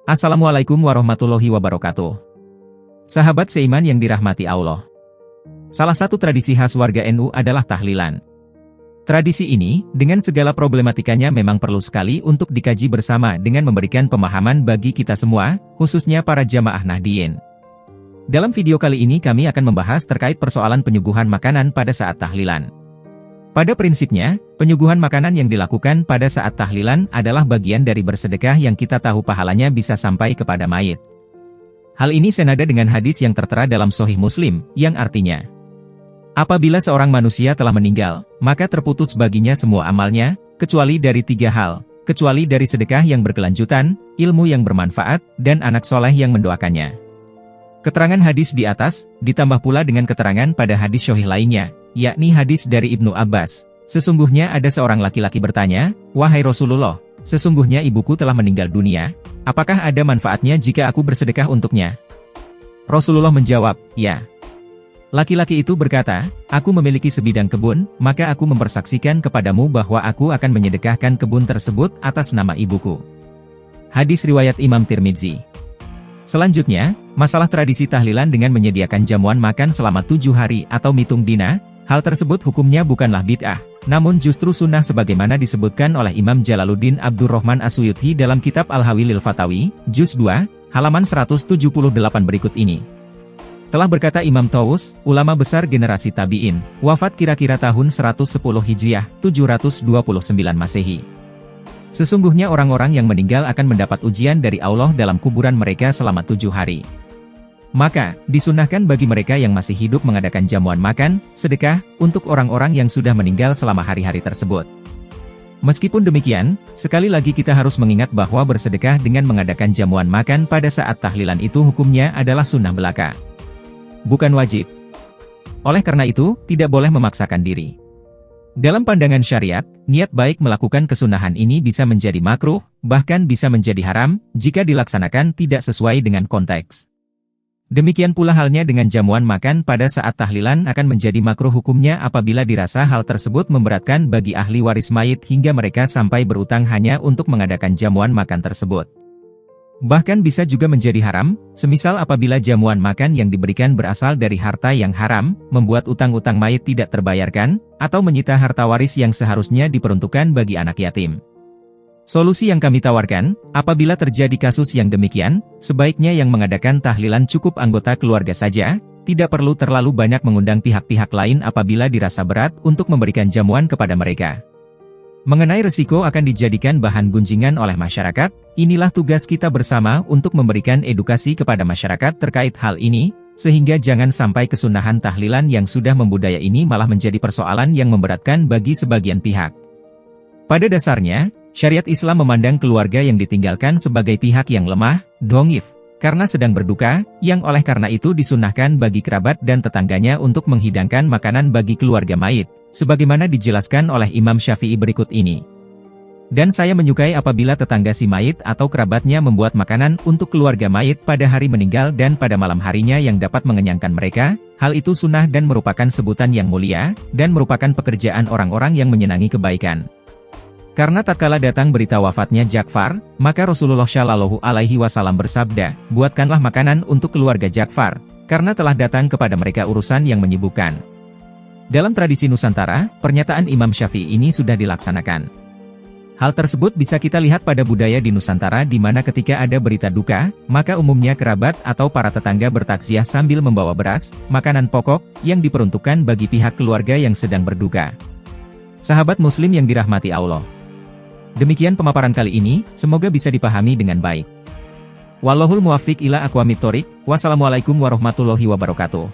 Assalamualaikum warahmatullahi wabarakatuh. Sahabat seiman yang dirahmati Allah. Salah satu tradisi khas warga NU adalah tahlilan. Tradisi ini, dengan segala problematikanya memang perlu sekali untuk dikaji bersama dengan memberikan pemahaman bagi kita semua, khususnya para jamaah Nahdliyin. Dalam video kali ini kami akan membahas terkait persoalan penyuguhan makanan pada saat tahlilan. Pada prinsipnya, penyuguhan makanan yang dilakukan pada saat tahlilan adalah bagian dari bersedekah yang kita tahu pahalanya bisa sampai kepada mayit. Hal ini senada dengan hadis yang tertera dalam Sahih Muslim, yang artinya, apabila seorang manusia telah meninggal, maka terputus baginya semua amalnya, kecuali dari 3 hal, kecuali dari sedekah yang berkelanjutan, ilmu yang bermanfaat, dan anak soleh yang mendoakannya. Keterangan hadis di atas, ditambah pula dengan keterangan pada hadis sahih lainnya, yakni hadis dari Ibnu Abbas. Sesungguhnya ada seorang laki-laki bertanya, "Wahai Rasulullah, sesungguhnya ibuku telah meninggal dunia, apakah ada manfaatnya jika aku bersedekah untuknya?" Rasulullah menjawab, "Ya." Laki-laki itu berkata, "Aku memiliki sebidang kebun, maka aku mempersaksikan kepadamu bahwa aku akan menyedekahkan kebun tersebut atas nama ibuku." Hadis riwayat Imam Tirmidzi. Selanjutnya, masalah tradisi tahlilan dengan menyediakan jamuan makan selama 7 hari atau mitung dina, hal tersebut hukumnya bukanlah bid'ah, namun justru sunnah sebagaimana disebutkan oleh Imam Jalaluddin Abdurrahman As-Suyuti dalam kitab Al-Hawi lil Fatawi, Juz 2, halaman 178 berikut ini. Telah berkata Imam Tawus, ulama besar generasi tabi'in, wafat kira-kira tahun 110 Hijriah, 729 Masehi. Sesungguhnya orang-orang yang meninggal akan mendapat ujian dari Allah dalam kuburan mereka selama 7 hari. Maka, disunahkan bagi mereka yang masih hidup mengadakan jamuan makan, sedekah, untuk orang-orang yang sudah meninggal selama hari-hari tersebut. Meskipun demikian, sekali lagi kita harus mengingat bahwa bersedekah dengan mengadakan jamuan makan pada saat tahlilan itu hukumnya adalah sunnah belaka, bukan wajib. Oleh karena itu, tidak boleh memaksakan diri. Dalam pandangan syariat, niat baik melakukan kesunahan ini bisa menjadi makruh, bahkan bisa menjadi haram, jika dilaksanakan tidak sesuai dengan konteks. Demikian pula halnya dengan jamuan makan pada saat tahlilan akan menjadi makruh hukumnya apabila dirasa hal tersebut memberatkan bagi ahli waris mayit hingga mereka sampai berutang hanya untuk mengadakan jamuan makan tersebut. Bahkan bisa juga menjadi haram, semisal apabila jamuan makan yang diberikan berasal dari harta yang haram, membuat utang-utang mayit tidak terbayarkan, atau menyita harta waris yang seharusnya diperuntukkan bagi anak yatim. Solusi yang kami tawarkan, apabila terjadi kasus yang demikian, sebaiknya yang mengadakan tahlilan cukup anggota keluarga saja, tidak perlu terlalu banyak mengundang pihak-pihak lain apabila dirasa berat untuk memberikan jamuan kepada mereka. Mengenai resiko akan dijadikan bahan gunjingan oleh masyarakat, inilah tugas kita bersama untuk memberikan edukasi kepada masyarakat terkait hal ini, sehingga jangan sampai kesunahan tahlilan yang sudah membudaya ini malah menjadi persoalan yang memberatkan bagi sebagian pihak. Pada dasarnya, syariat Islam memandang keluarga yang ditinggalkan sebagai pihak yang lemah, dha'if, karena sedang berduka, yang oleh karena itu disunahkan bagi kerabat dan tetangganya untuk menghidangkan makanan bagi keluarga mayit, sebagaimana dijelaskan oleh Imam Syafi'i berikut ini. Dan saya menyukai apabila tetangga si mayit atau kerabatnya membuat makanan untuk keluarga mayit pada hari meninggal dan pada malam harinya yang dapat mengenyangkan mereka, hal itu sunnah dan merupakan sebutan yang mulia, dan merupakan pekerjaan orang-orang yang menyenangi kebaikan. Karena tatkala datang berita wafatnya Ja'far, maka Rasulullah Shallallahu Alaihi Wasallam bersabda, buatkanlah makanan untuk keluarga Ja'far, karena telah datang kepada mereka urusan yang menyibukkan. Dalam tradisi Nusantara, pernyataan Imam Syafi'i ini sudah dilaksanakan. Hal tersebut bisa kita lihat pada budaya di Nusantara di mana ketika ada berita duka, maka umumnya kerabat atau para tetangga bertaksiah sambil membawa beras, makanan pokok, yang diperuntukkan bagi pihak keluarga yang sedang berduka. Sahabat muslim yang dirahmati Allah. Demikian pemaparan kali ini, semoga bisa dipahami dengan baik. Wallahul muwaffiq ila aqwamit thoriq. Wassalamualaikum warahmatullahi wabarakatuh.